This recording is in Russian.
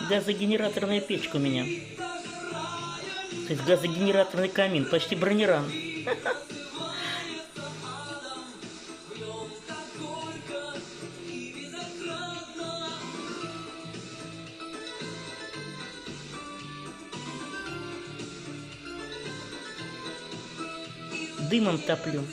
газогенераторная печка у меня. То есть газогенераторный камин, почти брониран. Дымом топлю.